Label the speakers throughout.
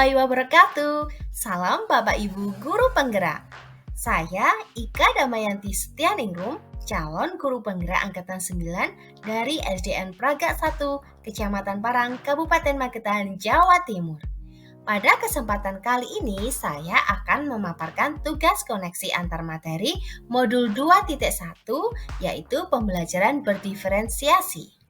Speaker 1: warahmatullahi wabarakatuh. Salam Bapak Ibu Guru Penggerak. Saya Ika Damayanti Setianingrum, calon guru penggerak angkatan 9 dari SDN Praga 1, Kecamatan Parang, Kabupaten Magetan, Jawa Timur. Pada kesempatan kali ini, saya akan memaparkan tugas koneksi antar materi modul 2.1, yaitu pembelajaran berdiferensiasi.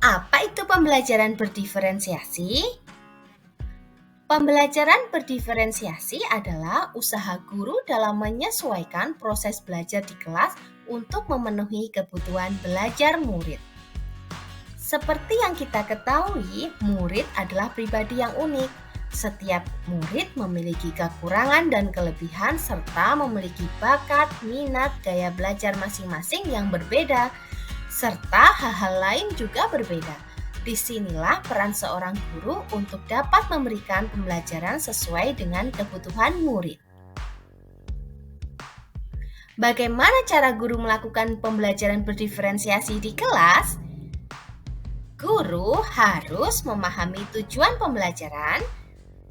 Speaker 1: Apa itu pembelajaran berdiferensiasi? Pembelajaran berdiferensiasi adalah usaha guru dalam menyesuaikan proses belajar di kelas untuk memenuhi kebutuhan belajar murid. Seperti yang kita ketahui, murid adalah pribadi yang unik. Setiap murid memiliki kekurangan dan kelebihan serta memiliki bakat, minat, gaya belajar masing-masing yang berbeda, serta hal-hal lain juga berbeda. Disinilah peran seorang guru untuk dapat memberikan pembelajaran sesuai dengan kebutuhan murid. Bagaimana cara guru melakukan pembelajaran berdiferensiasi di kelas? Guru harus memahami tujuan pembelajaran,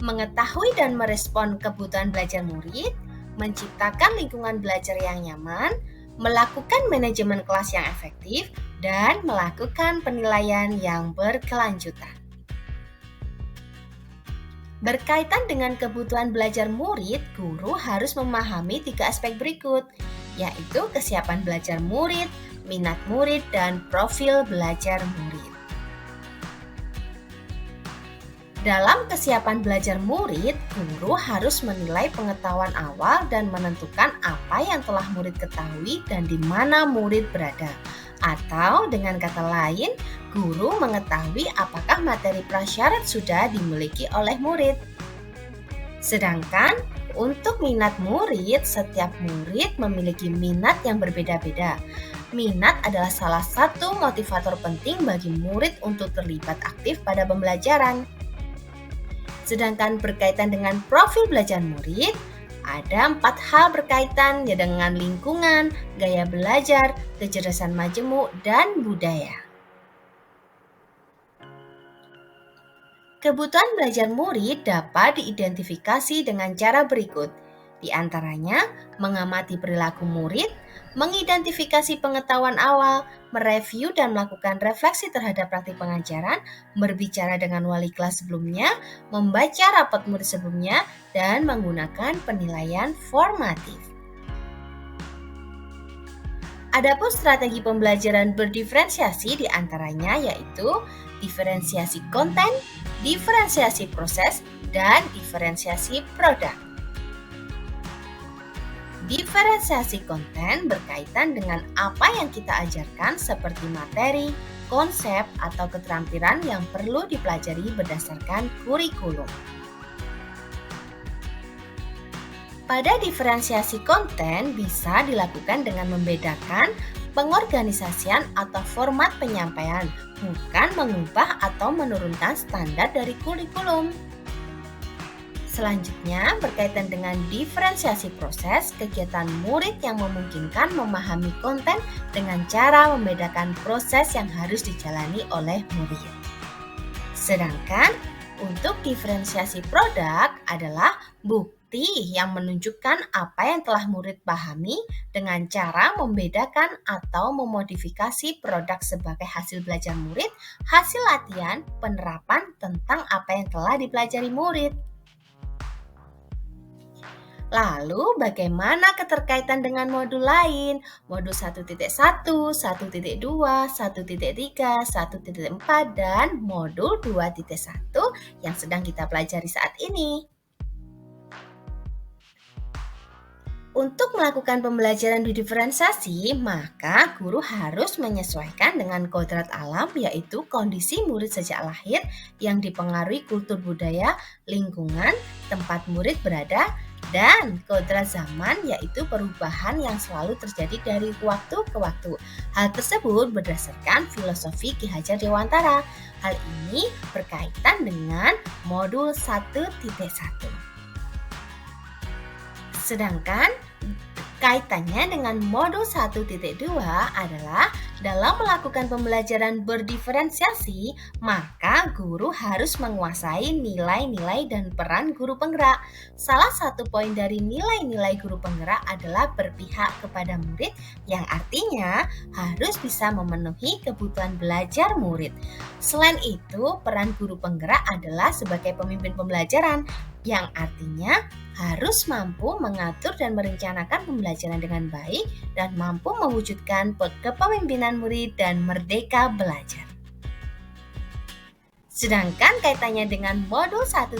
Speaker 1: mengetahui dan merespon kebutuhan belajar murid, menciptakan lingkungan belajar yang nyaman, melakukan manajemen kelas yang efektif, dan melakukan penilaian yang berkelanjutan. Berkaitan dengan kebutuhan belajar murid, guru harus memahami 3 aspek berikut, yaitu kesiapan belajar murid, minat murid, dan profil belajar murid. Dalam kesiapan belajar murid, guru harus menilai pengetahuan awal dan menentukan apa yang telah murid ketahui dan di mana murid berada. Atau dengan kata lain, guru mengetahui apakah materi prasyarat sudah dimiliki oleh murid. Sedangkan untuk minat murid, setiap murid memiliki minat yang berbeda-beda. Minat adalah salah satu motivator penting bagi murid untuk terlibat aktif pada pembelajaran. Sedangkan berkaitan dengan profil belajar murid, ada 4 hal berkaitan dengan lingkungan, gaya belajar, kecerdasan majemuk, dan budaya. Kebutuhan belajar murid dapat diidentifikasi dengan cara berikut. Di antaranya, mengamati perilaku murid, mengidentifikasi pengetahuan awal, mereview dan melakukan refleksi terhadap praktik pengajaran, berbicara dengan wali kelas sebelumnya, membaca rapot murid sebelumnya, dan menggunakan penilaian formatif. Adapun strategi pembelajaran berdiferensiasi di antaranya yaitu diferensiasi konten, diferensiasi proses, dan diferensiasi produk. Diferensiasi konten berkaitan dengan apa yang kita ajarkan seperti materi, konsep, atau keterampilan yang perlu dipelajari berdasarkan kurikulum. Pada diferensiasi konten bisa dilakukan dengan membedakan pengorganisasian atau format penyampaian, bukan mengubah atau menurunkan standar dari kurikulum. Selanjutnya, berkaitan dengan diferensiasi proses, kegiatan murid yang memungkinkan memahami konten dengan cara membedakan proses yang harus dijalani oleh murid. Sedangkan, untuk diferensiasi produk adalah bukti yang menunjukkan apa yang telah murid pahami dengan cara membedakan atau memodifikasi produk sebagai hasil belajar murid, hasil latihan, penerapan tentang apa yang telah dipelajari murid. Lalu bagaimana keterkaitan dengan modul lain? Modul 1.1, 1.2, 1.3, 1.4, dan modul 2.1 yang sedang kita pelajari saat ini. Untuk melakukan pembelajaran diferensiasi, maka guru harus menyesuaikan dengan kodrat alam, yaitu kondisi murid sejak lahir yang dipengaruhi kultur budaya, lingkungan, tempat murid berada, dan kodrat zaman, yaitu perubahan yang selalu terjadi dari waktu ke waktu. Hal tersebut berdasarkan filosofi Ki Hajar Dewantara. Hal ini berkaitan dengan modul 1.1. Sedangkan kaitannya dengan modul 1.2 adalah Dalam melakukan pembelajaran berdiferensiasi, maka guru harus menguasai nilai-nilai dan peran guru penggerak. Salah satu poin dari nilai-nilai guru penggerak adalah berpihak kepada murid, yang artinya harus bisa memenuhi kebutuhan belajar murid. Selain itu, peran guru penggerak adalah sebagai pemimpin pembelajaran, yang artinya harus mampu mengatur dan merencanakan pembelajaran dengan baik dan mampu mewujudkan kepemimpinan murid dan merdeka belajar. Sedangkan kaitannya dengan modul 1.3,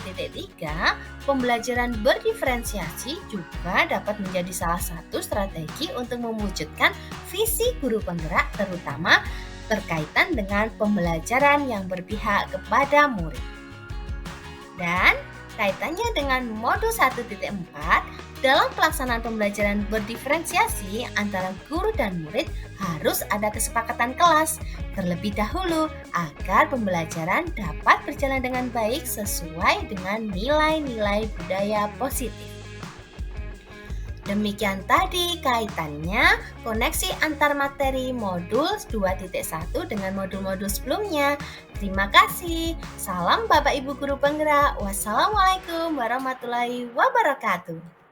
Speaker 1: pembelajaran berdiferensiasi juga dapat menjadi salah satu strategi untuk mewujudkan visi guru penggerak, terutama berkaitan dengan pembelajaran yang berpihak kepada murid. Dan kaitannya dengan modul 1.4, dalam pelaksanaan pembelajaran berdiferensiasi antara guru dan murid harus ada kesepakatan kelas terlebih dahulu agar pembelajaran dapat berjalan dengan baik sesuai dengan nilai-nilai budaya positif. Demikian tadi kaitannya koneksi antar materi modul 2.1 dengan modul-modul sebelumnya. Terima kasih. Salam Bapak Ibu Guru Penggerak. Wassalamualaikum warahmatullahi wabarakatuh.